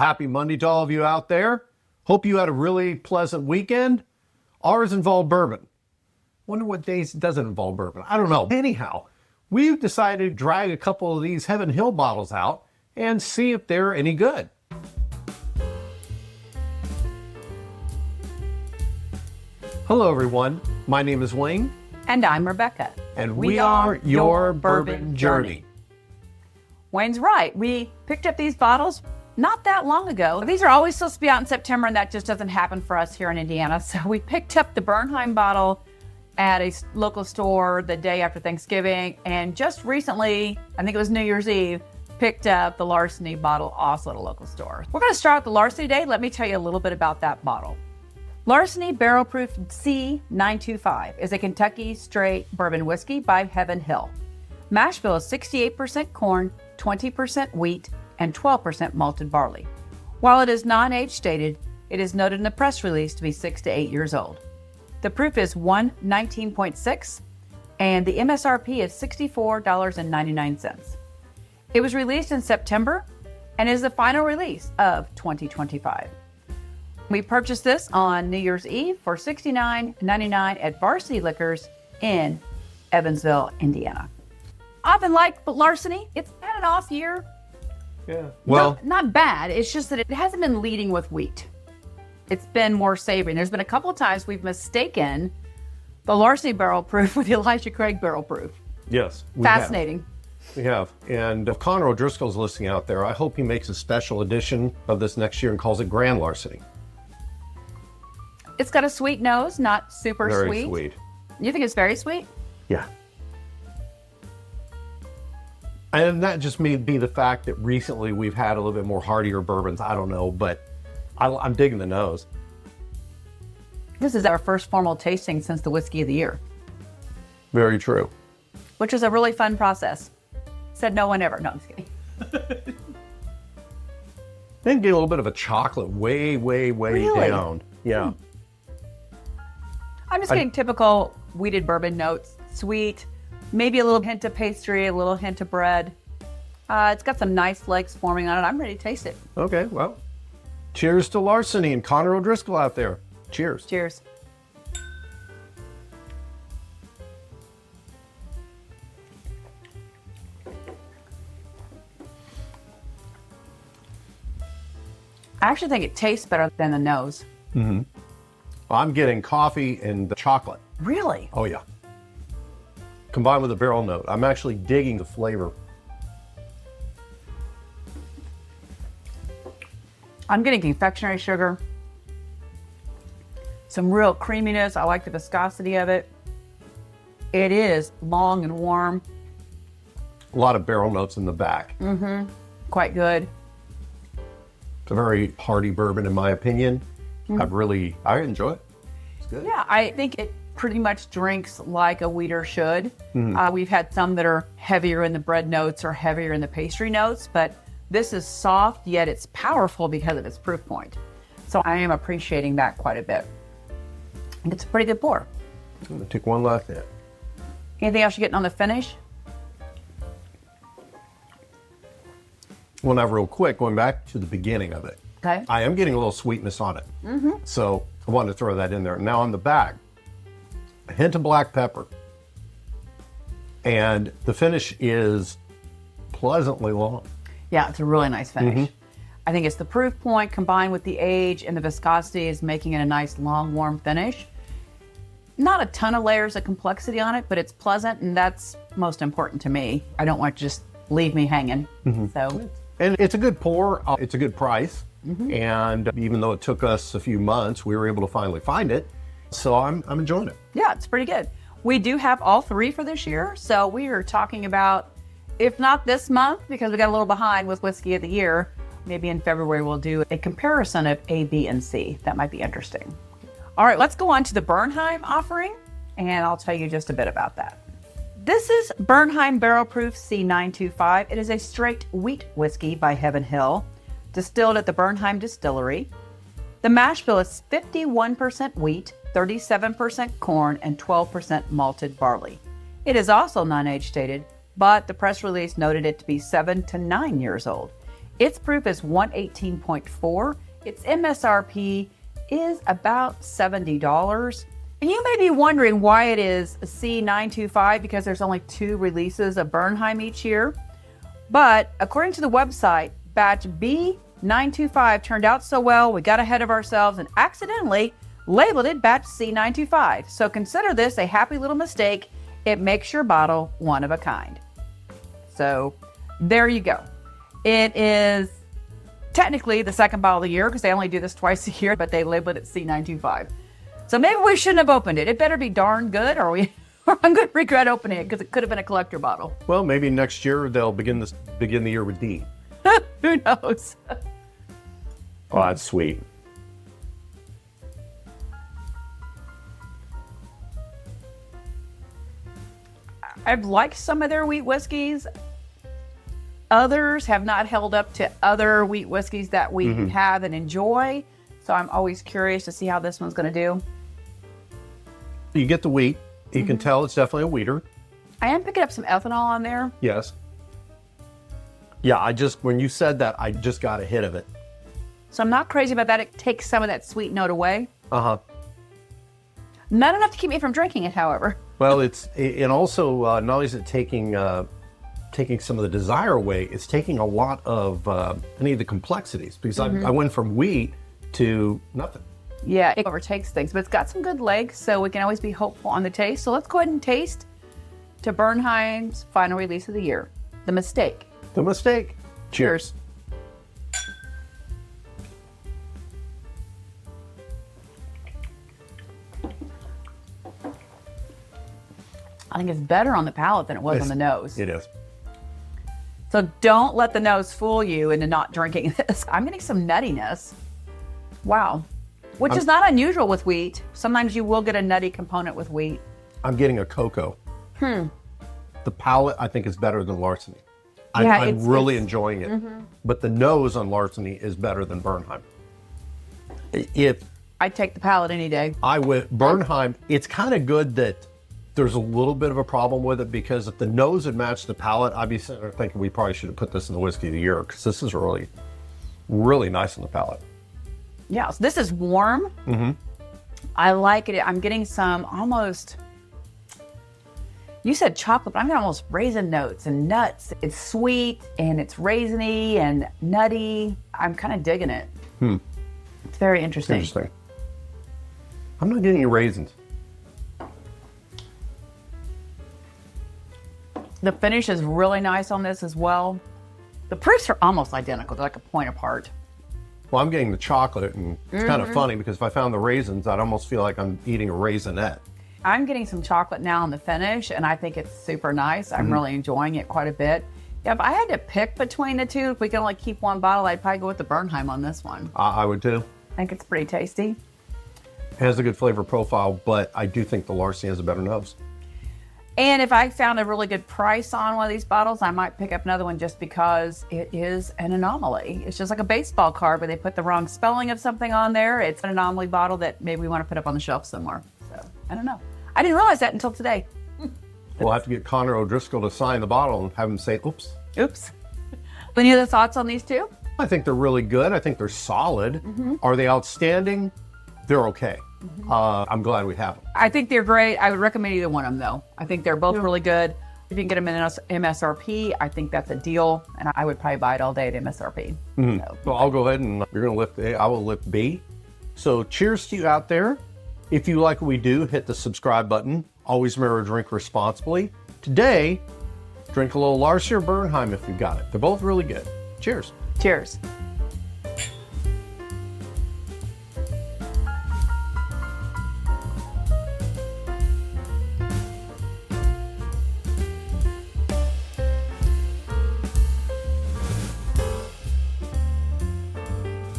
Happy Monday to all of you out there. Hope you had a really pleasant weekend. Ours involved bourbon. Wonder what days it doesn't involve bourbon. I don't know. Anyhow, we've decided to drag a couple of these Heaven Hill bottles out and see if they're any good. Hello everyone, my name is Wayne. And I'm Rebecca. And we are Your Bourbon Journey. Wayne's right. We picked up these bottles not that long ago. These are always supposed to be out in September, and that just doesn't happen for us here in Indiana. So we picked up the Bernheim bottle at a local store the day after Thanksgiving, and just recently, I think it was New Year's Eve, picked up the Larceny bottle also at a local store. We're going to start with the Larceny today. Let me tell you a little bit about that bottle. Larceny Barrel Proof C925 is a Kentucky straight bourbon whiskey by Heaven Hill. Mash bill is 68% corn, 20% wheat, and 12% malted barley. While it is non-age stated, it is noted in the press release to be 6 to 8 years old. The proof is 119.6, and the MSRP is $64.99. It was released in September and is the final release of 2025. We purchased this on New Year's Eve for $69.99 at Varsity Liquors in Evansville, Indiana. I've been like Larceny. It's had an off year. Yeah. Well, not bad. It's just that it hasn't been leading with wheat. It's been more savory. There's been a couple of times we've mistaken the Larceny Barrel Proof with the Elijah Craig Barrel Proof. yes. Fascinating. We have. And if Connor O'Driscoll's listening out there, I hope he makes a special edition of this next year and calls it Grand Larceny. It's got a sweet nose, not super Very sweet. You think it's very sweet? Yeah. And that just may be the fact that recently we've had a little bit more heartier bourbons. I don't know, but I'm digging the nose. This is our first formal tasting since the Whiskey of the Year, Very true. which is a really fun process. Said no one ever. No, I'm just kidding. Then get a little bit of a chocolate way Really? down. Yeah. I'm just getting typical wheated bourbon notes. Sweet, maybe a little hint of pastry, a little hint of bread. It's got some nice flakes forming on it. I'm ready to taste it. Okay, well, cheers to Larceny and Connor O'Driscoll out there. Cheers. Cheers. I actually think it tastes better than the nose. Mm-hmm. Well, I'm getting coffee and the chocolate. Really? Oh, yeah. Combined with a barrel note. I'm actually digging the flavor. I'm getting confectionery sugar, some real creaminess. I like the viscosity of it. It is long and warm. A lot of barrel notes in the back. Mm-hmm. Quite good. It's a very hearty bourbon, in my opinion. I enjoy it. It's good. Yeah, I think it pretty much drinks like a wheater should. We've had some that are heavier in the bread notes or heavier in the pastry notes, but this is soft, yet it's powerful because of its proof point. So I am appreciating that quite a bit. And it's a pretty good pour. I'm going to take one last hit. Anything else you're getting on the finish? Well, now real quick, going back to the beginning of it. Okay. I am getting a little sweetness on it. So I wanted to throw that in there. Now on the back, a hint of black pepper. And the finish is pleasantly long. Yeah, it's a really nice finish. I think it's the proof point combined with the age and the viscosity is making it a nice, long, warm finish. Not a ton of layers of complexity on it, but it's pleasant, and that's most important to me. I don't want it to just leave me hanging. So, And it's a good pour. It's a good price. And even though it took us a few months, we were able to finally find it. So I'm enjoying it. yeah, it's pretty good. We do have all three for this year. So we are talking about, if not this month, because we got a little behind with Whiskey of the Year, maybe in February we'll do a comparison of A, B, and C. That might be interesting. All right, let's go on to the Bernheim offering, and I'll tell you just a bit about that. This is Bernheim Barrel Proof C925. It is a straight wheat whiskey by Heaven Hill, distilled at the Bernheim Distillery. The mash bill is 51% wheat, 37% corn, and 12% malted barley. It is also non-age stated, but the press release noted it to be 7 to 9 years old. Its proof is 118.4. Its MSRP is about $70. And you may be wondering why it is a C925, because there's only 2 releases of Bernheim each year. But according to the website, batch B925 turned out so well, we got ahead of ourselves and accidentally labeled it batch C925. So consider this a happy little mistake. It makes your bottle one of a kind. So there you go. It is technically the second bottle of the year because they only do this twice a year, but they labeled it C925. So maybe we shouldn't have opened it. It better be darn good, or I'm going to regret opening it because it could have been a collector bottle. Well, maybe next year they'll begin the year with D. Who knows? Oh, that's sweet. I've liked some of their wheat whiskeys. Others have not held up to other wheat whiskeys that we have and enjoy. So I'm always curious to see how this one's going to do. You get the wheat. You can tell it's definitely a wheater. I am picking up some ethanol on there. Yes. Yeah, when you said that, I just got a hit of it. So I'm not crazy about that. It takes some of that sweet note away. Uh-huh. Not enough to keep me from drinking it, however. Well, and also not only is it taking some of the desire away, it's taking a lot of any of the complexities, because I went from wheat to nothing. Yeah, it overtakes things, but it's got some good legs, so we can always be hopeful on the taste. So let's go ahead and taste to Bernheim's final release of the year, The Mistake. The Mistake. Cheers. I think it's better on the palate than it was on the nose. It is. So don't let the nose fool you into not drinking this. I'm getting some nuttiness. Wow. Which is not unusual with wheat. Sometimes you will get a nutty component with wheat. I'm getting a cocoa. The palate, I think, is better than Larceny. Yeah, I'm really enjoying it. But the nose on Larceny is better than Bernheim. I'd take the palate any day. Bernheim, it's kind of good that there's a little bit of a problem with it, because if the nose had matched the palate, I'd be sitting there thinking we probably should have put this in the whiskey of the year, because this is really, really nice on the palate. Yeah, so this is warm. I like it. I'm getting some almost, you said chocolate, but I'm getting almost raisin notes and nuts. It's sweet and it's raisiny and nutty. I'm kind of digging it. It's very interesting. Interesting. I'm not getting any raisins. The finish is really nice on this as well. The proofs are almost identical. They're like a point apart. Well, I'm getting the chocolate, and it's kind of funny because if I found the raisins, I'd almost feel like I'm eating a raisinette. I'm getting some chocolate now on the finish, and I think it's super nice. I'm really enjoying it quite a bit. Yeah, if I had to pick between the two, if we can only keep one bottle, I'd probably go with the Bernheim on this one. I would too. I think it's pretty tasty. It has a good flavor profile, but I do think the Larceny has a better nose. And if I found a really good price on one of these bottles, I might pick up another one just because it is an anomaly. It's just like a baseball card where they put the wrong spelling of something on there. It's an anomaly bottle that maybe we want to put up on the shelf somewhere. So, I don't know. I didn't realize that until today. We'll have to get Connor O'Driscoll to sign the bottle and have him say, oops. Oops. Any other thoughts on these two? I think they're really good. I think they're solid. Are they outstanding? They're okay. I'm glad we have them. I think they're great. I would recommend either one of them, though. I think they're both really good. If you can get them in MSRP, I think that's a deal, and I would probably buy it all day at MSRP. So. Well, I'll go ahead and you're going to lift A. I will lift B. So cheers to you out there. If you like what we do, hit the subscribe button. Always remember to drink responsibly. Today, drink a little Larceny or Bernheim if you've got it. They're both really good. Cheers. Cheers.